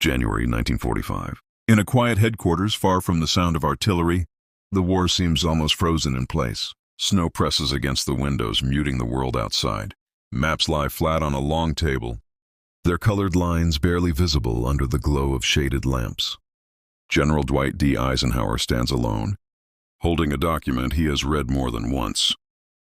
January 1945. In a quiet headquarters far from the sound of artillery, the war seems almost frozen in place. Snow presses against the windows, muting the world outside. Maps lie flat on a long table, their colored lines barely visible under the glow of shaded lamps. General Dwight D. Eisenhower stands alone, holding a document he has read more than once.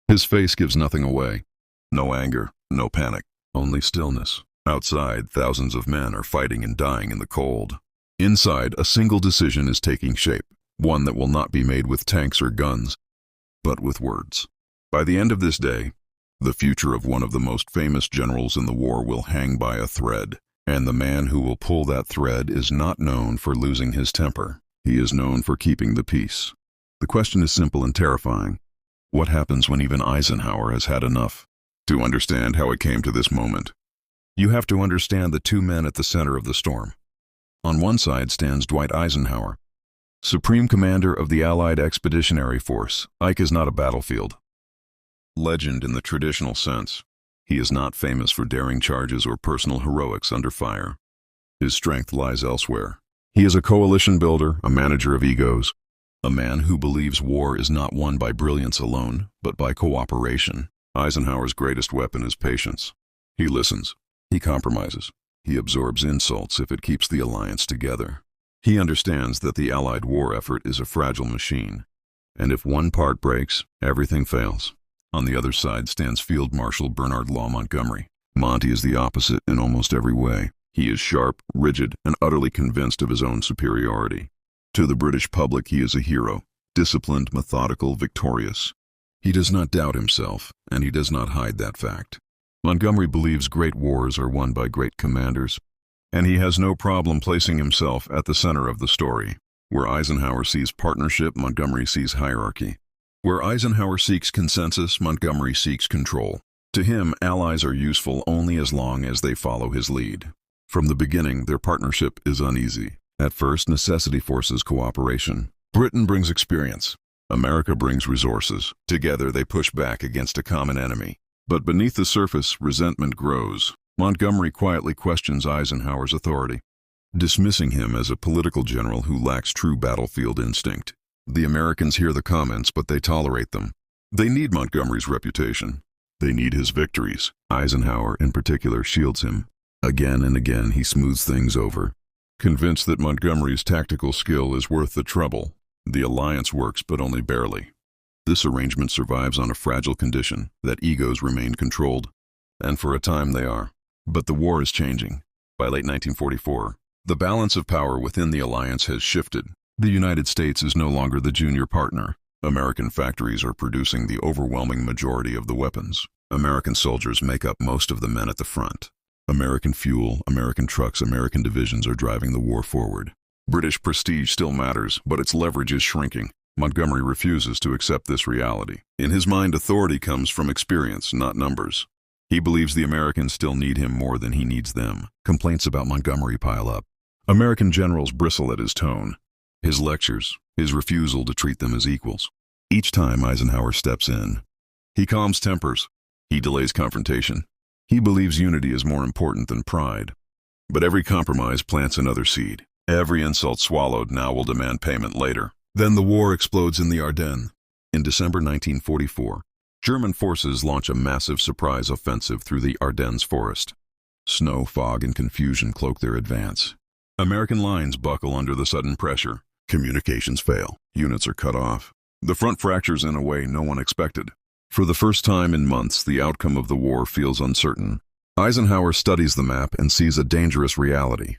His face gives nothing away. No anger, no panic, only stillness. Outside, thousands of men are fighting and dying in the cold. Inside, a single decision is taking shape, one that will not be made with tanks or guns, but with words. By the end of this day, the future of one of the most famous generals in the war will hang by a thread, and the man who will pull that thread is not known for losing his temper. He is known for keeping the peace. The question is simple and terrifying. What happens when even Eisenhower has had enough? To understand how it came to this moment, you have to understand the two men at the center of the storm. On one side stands Dwight Eisenhower, Supreme Commander of the Allied Expeditionary Force. Ike is not a battlefield legend in the traditional sense. He is not famous for daring charges or personal heroics under fire. His strength lies elsewhere. He is a coalition builder, a manager of egos, a man who believes war is not won by brilliance alone, but by cooperation. Eisenhower's greatest weapon is patience. He listens. He compromises. He absorbs insults if it keeps the alliance together. He understands that the Allied war effort is a fragile machine, and if one part breaks, everything fails. On the other side stands Field Marshal Bernard Montgomery. Monty is the opposite in almost every way. He is sharp, rigid, and utterly convinced of his own superiority. To the British public, he is a hero, disciplined, methodical, victorious. He does not doubt himself, and he does not hide that fact. Montgomery believes great wars are won by great commanders, and he has no problem placing himself at the center of the story. Where Eisenhower sees partnership, Montgomery sees hierarchy. Where Eisenhower seeks consensus, Montgomery seeks control. To him, allies are useful only as long as they follow his lead. From the beginning, their partnership is uneasy. At first, necessity forces cooperation. Britain brings experience. America brings resources. Together, they push back against a common enemy. But beneath the surface, resentment grows. Montgomery quietly questions Eisenhower's authority, dismissing him as a political general who lacks true battlefield instinct. The Americans hear the comments, but they tolerate them. They need Montgomery's reputation. They need his victories. Eisenhower, in particular, shields him. Again and again, he smooths things over. Convinced that Montgomery's tactical skill is worth the trouble, the alliance works, but only barely. This arrangement survives on a fragile condition that egos remain controlled, and for a time they are. But the war is changing. By late 1944, the balance of power within the alliance has shifted. The United States is no longer the junior partner. American factories are producing the overwhelming majority of the weapons. American soldiers make up most of the men at the front. American fuel, American trucks, American divisions are driving the war forward. British prestige still matters, but its leverage is shrinking. Montgomery refuses to accept this reality. In his mind, authority comes from experience, not numbers. He believes the Americans still need him more than he needs them. Complaints about Montgomery pile up. American generals bristle at his tone, his lectures, his refusal to treat them as equals. Each time Eisenhower steps in, he calms tempers. He delays confrontation. He believes unity is more important than pride. But every compromise plants another seed. Every insult swallowed now will demand payment later. Then the war explodes in the Ardennes. In December 1944, German forces launch a massive surprise offensive through the Ardennes forest. Snow, fog, and confusion cloak their advance. American lines buckle under the sudden pressure. Communications fail. Units are cut off. The front fractures in a way no one expected. For the first time in months, the outcome of the war feels uncertain. Eisenhower studies the map and sees a dangerous reality.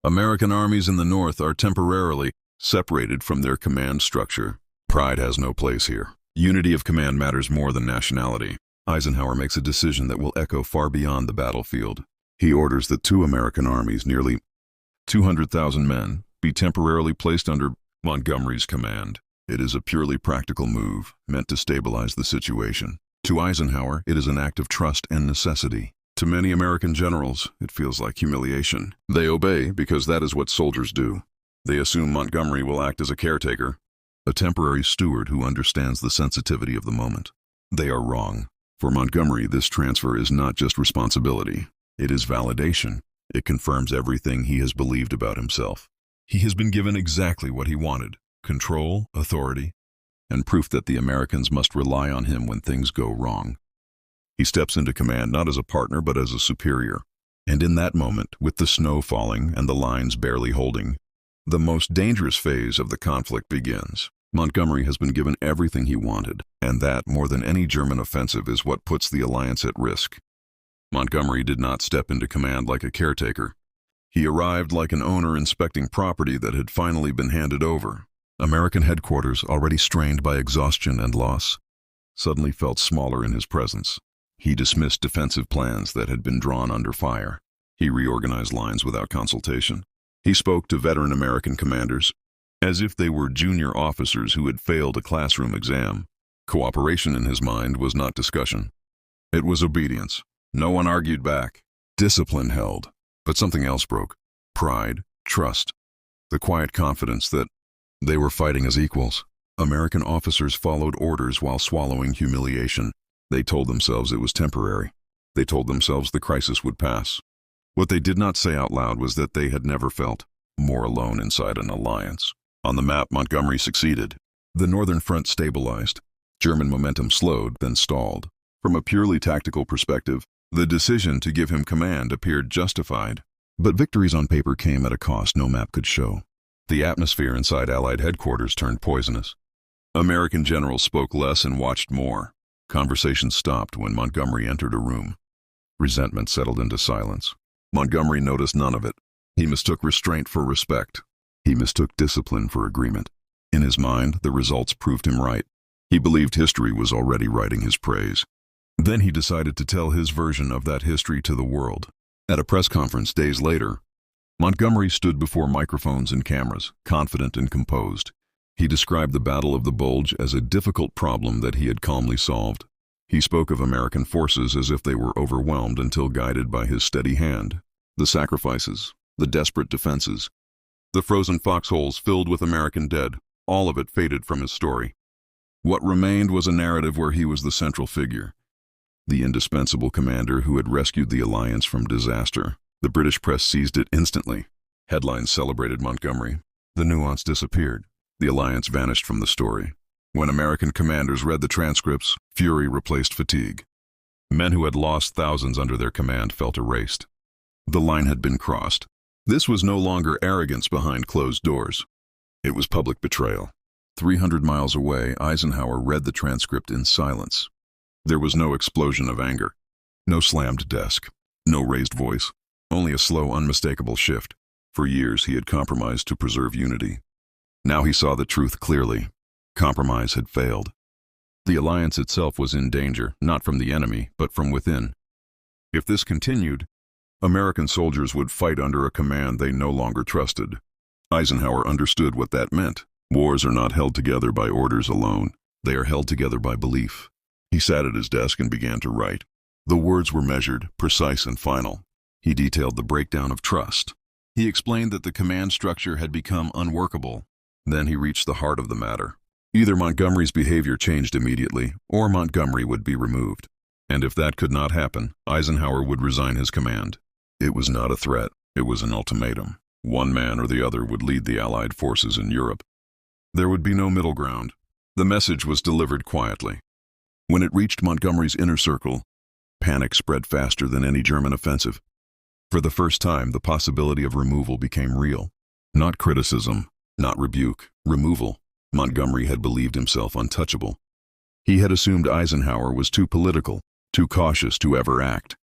American armies in the north are temporarily separated from their command structure. Pride has no place here. Unity of command matters more than nationality. Eisenhower makes a decision that will echo far beyond the battlefield. He orders that two American armies, nearly 200,000 men, be temporarily placed under Montgomery's command. It is a purely practical move, meant to stabilize the situation. To Eisenhower, it is an act of trust and necessity. To many American generals, it feels like humiliation. They obey because that is what soldiers do. They assume Montgomery will act as a caretaker, a temporary steward who understands the sensitivity of the moment. They are wrong. For Montgomery, this transfer is not just responsibility. It is validation. It confirms everything he has believed about himself. He has been given exactly what he wanted: control, authority, and proof that the Americans must rely on him when things go wrong. He steps into command not as a partner but as a superior. And in that moment, with the snow falling and the lines barely holding, the most dangerous phase of the conflict begins. Montgomery has been given everything he wanted, and that, more than any German offensive, is what puts the alliance at risk. Montgomery did not step into command like a caretaker. He arrived like an owner inspecting property that had finally been handed over. American headquarters, already strained by exhaustion and loss, suddenly felt smaller in his presence. He dismissed defensive plans that had been drawn under fire. He reorganized lines without consultation. He spoke to veteran American commanders as if they were junior officers who had failed a classroom exam. Cooperation in his mind was not discussion. It was obedience. No one argued back. Discipline held. But something else broke. Pride, trust, the quiet confidence that they were fighting as equals. American officers followed orders while swallowing humiliation. They told themselves it was temporary. They told themselves the crisis would pass. What they did not say out loud was that they had never felt more alone inside an alliance. On the map, Montgomery succeeded. The northern front stabilized. German momentum slowed, then stalled. From a purely tactical perspective, the decision to give him command appeared justified. But victories on paper came at a cost no map could show. The atmosphere inside Allied headquarters turned poisonous. American generals spoke less and watched more. Conversation stopped when Montgomery entered a room. Resentment settled into silence. Montgomery noticed none of it. He mistook restraint for respect. He mistook discipline for agreement. In his mind, the results proved him right. He believed history was already writing his praise. Then he decided to tell his version of that history to the world. At a press conference days later, Montgomery stood before microphones and cameras, confident and composed. He described the Battle of the Bulge as a difficult problem that he had calmly solved. He spoke of American forces as if they were overwhelmed until guided by his steady hand. The sacrifices, the desperate defenses, the frozen foxholes filled with American dead, all of it faded from his story. What remained was a narrative where he was the central figure, the indispensable commander who had rescued the alliance from disaster. The British press seized it instantly. Headlines celebrated Montgomery. The nuance disappeared. The alliance vanished from the story. When American commanders read the transcripts, fury replaced fatigue. Men who had lost thousands under their command felt erased. The line had been crossed. This was no longer arrogance behind closed doors. It was public betrayal. 300 miles away, Eisenhower read the transcript in silence. There was no explosion of anger, no slammed desk, no raised voice, only a slow, unmistakable shift. For years he had compromised to preserve unity. Now he saw the truth clearly. Compromise had failed. The alliance itself was in danger, not from the enemy, but from within. If this continued, American soldiers would fight under a command they no longer trusted. Eisenhower understood what that meant. Wars are not held together by orders alone. They are held together by belief. He sat at his desk and began to write. The words were measured, precise and final. He detailed the breakdown of trust. He explained that the command structure had become unworkable. Then he reached the heart of the matter. Either Montgomery's behavior changed immediately, or Montgomery would be removed. And if that could not happen, Eisenhower would resign his command. It was not a threat. It was an ultimatum. One man or the other would lead the Allied forces in Europe. There would be no middle ground. The message was delivered quietly. When it reached Montgomery's inner circle, panic spread faster than any German offensive. For the first time, the possibility of removal became real. Not criticism, not rebuke, removal. Montgomery had believed himself untouchable. He had assumed Eisenhower was too political, too cautious to ever act.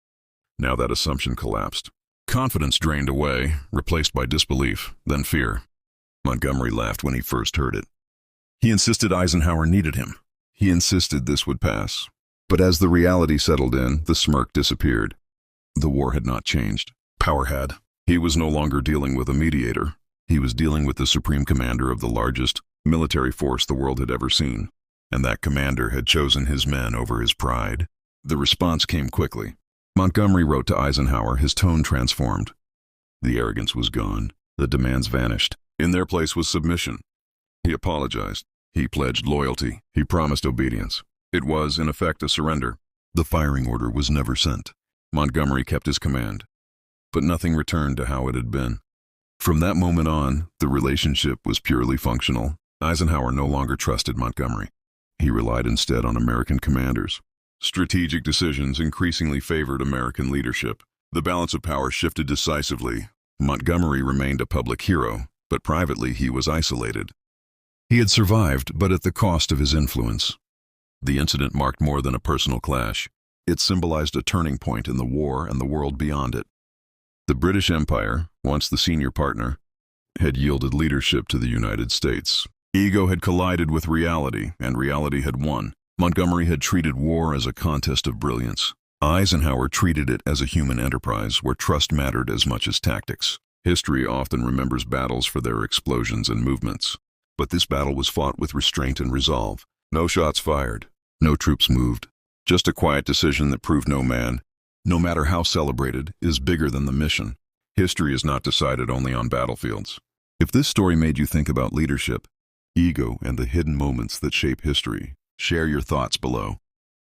Now that assumption collapsed. Confidence drained away, replaced by disbelief, then fear. Montgomery laughed when he first heard it. He insisted Eisenhower needed him. He insisted this would pass. But as the reality settled in, the smirk disappeared. The war had not changed. Power had. He was no longer dealing with a mediator. He was dealing with the supreme commander of the largest military force the world had ever seen. And that commander had chosen his men over his pride. The response came quickly. Montgomery wrote to Eisenhower, his tone transformed. The arrogance was gone. The demands vanished. In their place was submission. He apologized. He pledged loyalty. He promised obedience. It was, in effect, a surrender. The firing order was never sent. Montgomery kept his command. but nothing returned to how it had been. From that moment on, the relationship was purely functional. Eisenhower no longer trusted Montgomery. He relied instead on American commanders. Strategic decisions increasingly favored American leadership. The balance of power shifted decisively. Montgomery remained a public hero, but privately he was isolated. He had survived, but at the cost of his influence. The incident marked more than a personal clash. It symbolized a turning point in the war and the world beyond it. The British Empire, once the senior partner, had yielded leadership to the United States. Ego had collided with reality, and reality had won. Montgomery had treated war as a contest of brilliance. Eisenhower treated it as a human enterprise where trust mattered as much as tactics. History often remembers battles for their explosions and movements. But this battle was fought with restraint and resolve. No shots fired. No troops moved. Just a quiet decision that proved no man, no matter how celebrated, is bigger than the mission. History is not decided only on battlefields. If this story made you think about leadership, ego, and the hidden moments that shape history, share your thoughts below.